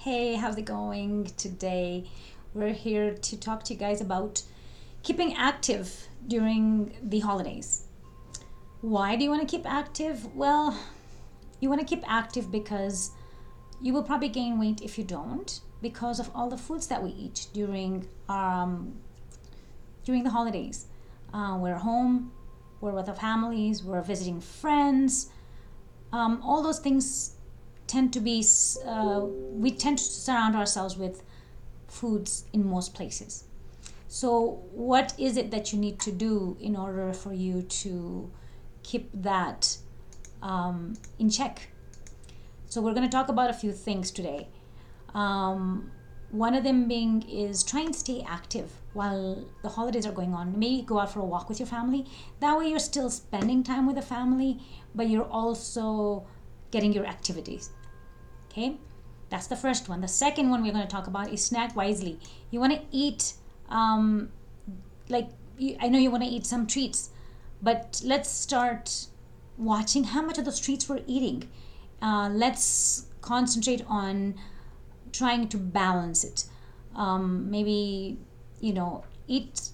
Hey, how's it going today? We're here to talk to you guys about keeping active during the holidays. Why do you want to keep active? Well, you want to keep active because you will probably gain weight if you don't, because of all the foods that we eat during the holidays. We're home, we're with our families, we're visiting friends. All those things tend to be we tend to surround ourselves with foods in most places. So, what is it that you need to do in order for you to keep that in check? So, we're going to talk about a few things today. Um, One of them being is try and stay active while the holidays are going on. Maybe go out for a walk with your family. That way, you're still spending time with the family, but you're also getting your activities. Okay, that's the first one. The second one we're going to talk about is snack wisely. You want to eat, um, like, I know you want to eat some treats, but let's start watching how much of those treats we're eating. Let's concentrate on trying to balance it. Maybe, eat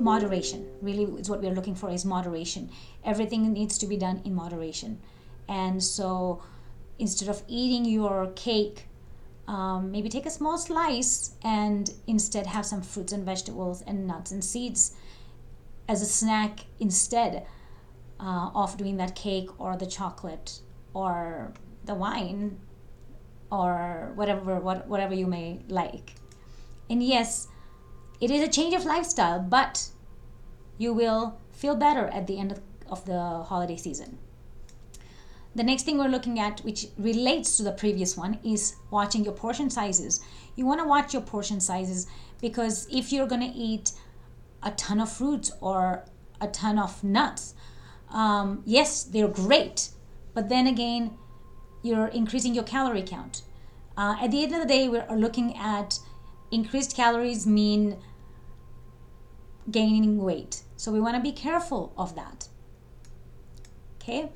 moderation. Really, is what we're looking for is moderation. Everything needs to be done in moderation. And so instead of eating your cake, maybe take a small slice and instead have some fruits and vegetables and nuts and seeds as a snack instead of doing that cake or the chocolate or the wine or whatever you may like. And yes, it is a change of lifestyle, but you will feel better at the end of the holiday season. The next thing we're looking at, which relates to the previous one, is watching your portion sizes. You want to watch your portion sizes because if you're going to eat a ton of fruits or a ton of nuts, yes, they're great, but then again, you're increasing your calorie count. At the end of the day, we're looking at increased calories mean gaining weight. So we want to be careful of that. Okay.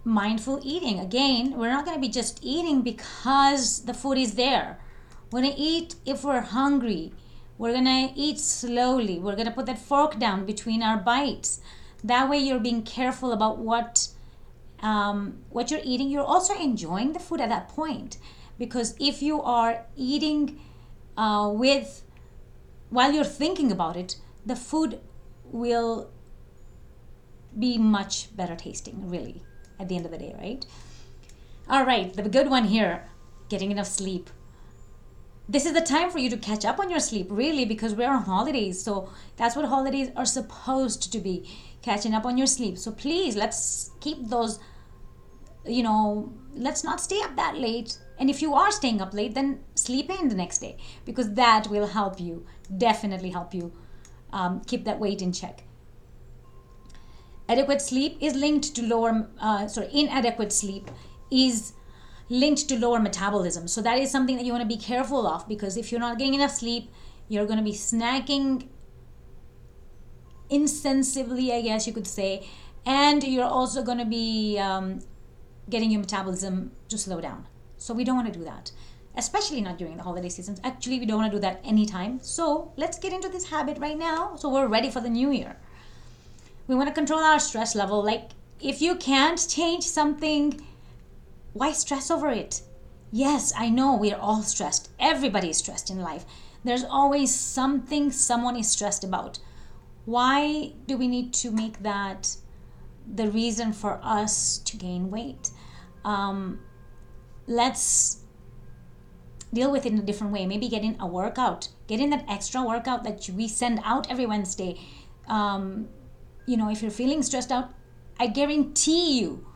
Mindful eating. Again, we're not going to be just eating because the food is there. We're going to eat if we're hungry. We're going to eat slowly. We're going to put that fork down between our bites. That way, you're being careful about what you're eating. You're also enjoying the food at that point, because if you are eating with while you're thinking about it, the food will be much better tasting, really, at the end of the day, right? All right, the good one here, getting enough sleep. This is the time for you to catch up on your sleep, really, because we're on holidays. So that's what holidays are supposed to be, catching up on your sleep. So please, let's keep those, let's not stay up that late. And if you are staying up late, then sleep in the next day, because that will help you, definitely help you keep that weight in check. Adequate sleep is linked to inadequate sleep is linked to lower metabolism. So that is something that you want to be careful of, because if you're not getting enough sleep, you're going to be snacking insensibly, I guess you could say, and you're also going to be getting your metabolism to slow down. So we don't want to do that, especially not during the holiday seasons. Actually, we don't want to do that anytime. So let's get into this habit right now so we're ready for the new year. We want to control our stress level. Like, if you can't change something, why stress over it? Yes, I know we're all stressed. Everybody is stressed in life. There's always something someone is stressed about. Why do we need to make that the reason for us to gain weight? Let's deal with it in a different way. Maybe get in a workout. Get in that extra workout that we send out every Wednesday. If you're feeling stressed out, I guarantee you,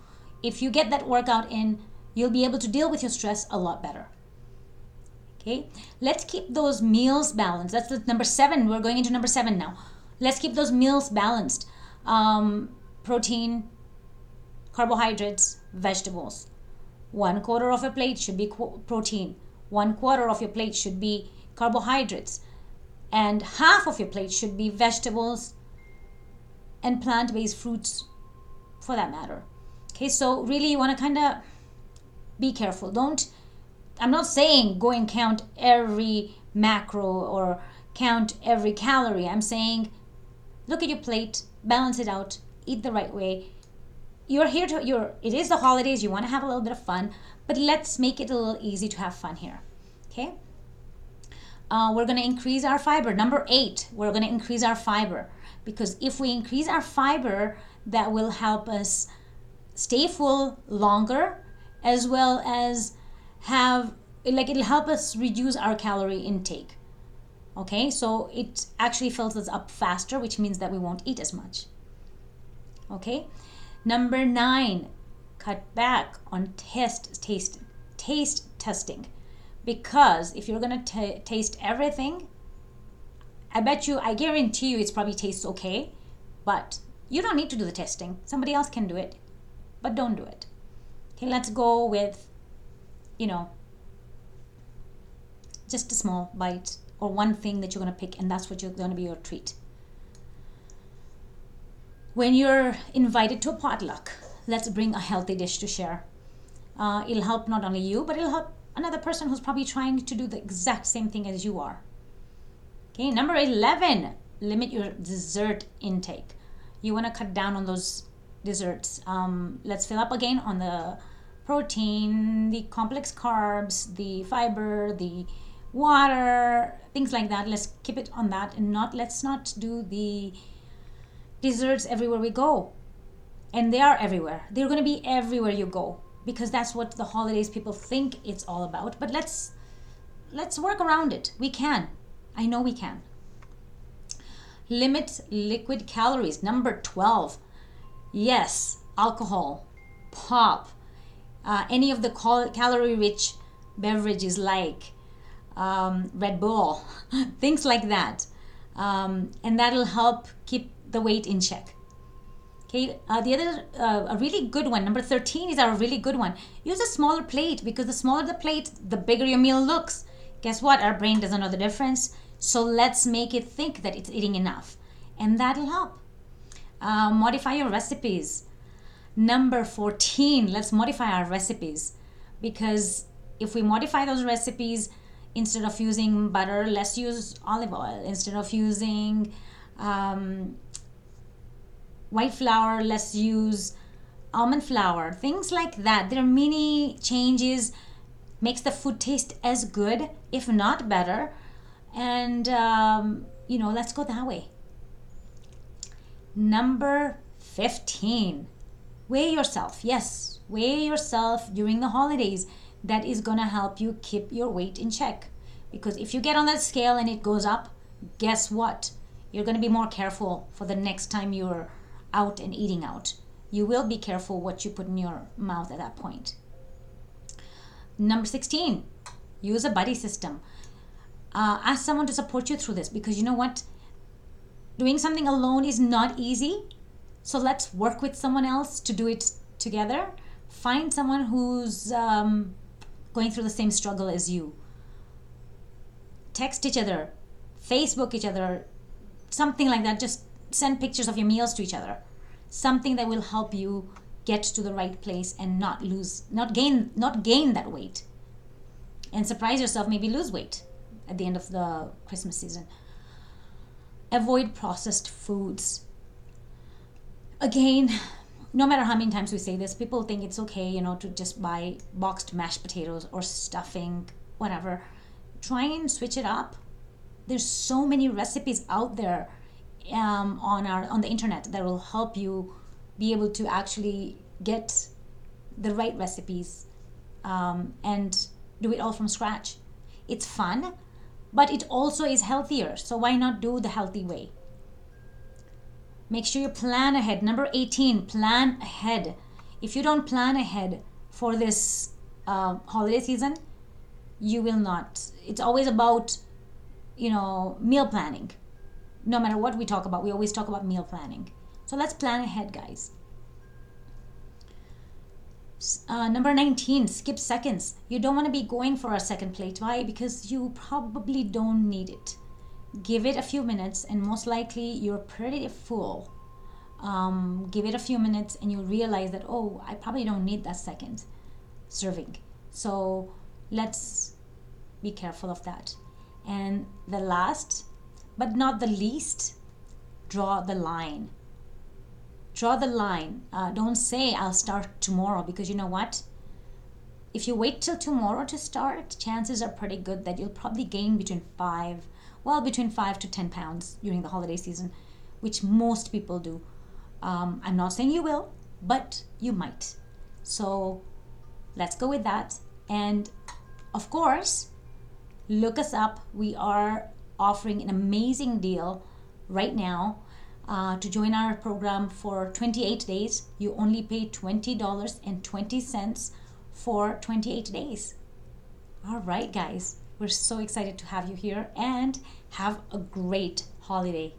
if you get that workout in, you'll be able to deal with your stress a lot better. Okay, let's keep those meals balanced. That's the number 7. We're going into number 7 now. Let's keep those meals balanced. Protein, carbohydrates, vegetables. 1/4 of a plate should be protein. 1/4 of your plate should be carbohydrates. And half of your plate should be vegetables and plant-based fruits, for that matter. Okay, so really you want to kind of be careful. I'm not saying go and count every macro or count every calorie. I'm saying look at your plate, balance it out, eat the right way. It is the holidays, you want to have a little bit of fun, but let's make it a little easy to have fun here. Okay? We're going to increase our fiber. Number 8, we're going to increase our fiber, because if we increase our fiber, that will help us stay full longer, as well as it'll help us reduce our calorie intake. Okay, so it actually fills us up faster, which means that we won't eat as much. Okay, number 9, cut back on taste testing, because if you're gonna taste everything, I guarantee you, it's probably tastes okay, but you don't need to do the testing. Somebody else can do it, but don't do it. Okay, let's go with, just a small bite or one thing that you're going to pick, and that's what you're going to be your treat. When you're invited to a potluck, let's bring a healthy dish to share. It'll help not only you, but it'll help another person who's probably trying to do the exact same thing as you are. Okay, number 11, limit your dessert intake. You want to cut down on those desserts. Let's fill up again on the protein, the complex carbs, the fiber, the water, things like that. Let's keep it on that, and let's not do the desserts everywhere we go. And they are everywhere. They're going to be everywhere you go, because that's what the holidays people think it's all about. But let's work around it. We can. I know we can. Limit liquid calories. Number 12. Yes, alcohol, pop, any of the calorie-rich beverages like Red Bull, things like that. And that'll help keep the weight in check. Okay, the other, a really good one, number 13 is a really good one. Use a smaller plate, because the smaller the plate, the bigger your meal looks. Guess what? Our brain doesn't know the difference. So let's make it think that it's eating enough, and that'll help. Modify your recipes. Number 14, let's modify our recipes, because if we modify those recipes, instead of using butter, let's use olive oil. Instead of using white flour, let's use almond flour. Things like that. There are many changes, makes the food taste as good, if not better. And, let's go that way. Number 15, weigh yourself. Yes, weigh yourself during the holidays. That is going to help you keep your weight in check. Because if you get on that scale and it goes up, guess what? You're going to be more careful for the next time you're out and eating out. You will be careful what you put in your mouth at that point. Number 16, use a buddy system. Ask someone to support you through this, because you know what? Doing something alone is not easy. So let's work with someone else to do it together. Find someone who's going through the same struggle as you. Text each other, Facebook each other, something like that. Just send pictures of your meals to each other. Something that will help you get to the right place and not gain that weight. And surprise yourself, maybe lose weight at the end of the Christmas season. Avoid processed foods. Again, no matter how many times we say this, people think it's okay, to just buy boxed mashed potatoes or stuffing, whatever. Try and switch it up. There's so many recipes out there on the internet that will help you be able to actually get the right recipes and do it all from scratch. It's fun, but it also is healthier. So why not do the healthy way? Make sure you plan ahead. Number 18, plan ahead. If you don't plan ahead for this holiday season, you will not. It's always about, meal planning. No matter what we talk about, we always talk about meal planning. So let's plan ahead, guys. Number 19, skip seconds. You don't want to be going for a second plate. Why? Because you probably don't need it. Give it a few minutes, and most likely you're pretty full. Give it a few minutes and you'll realize that, I probably don't need that second serving. So let's be careful of that. And the last but not the least, draw the line. Draw the line. Don't say I'll start tomorrow, because you know what? If you wait till tomorrow to start, chances are pretty good that you'll probably gain between 5 to 10 pounds during the holiday season, which most people do. I'm not saying you will, but you might. So let's go with that. And of course, look us up. We are offering an amazing deal right now. To join our program for 28 days, you only pay $20.20 for 28 days. All right, guys, we're so excited to have you here, and have a great holiday.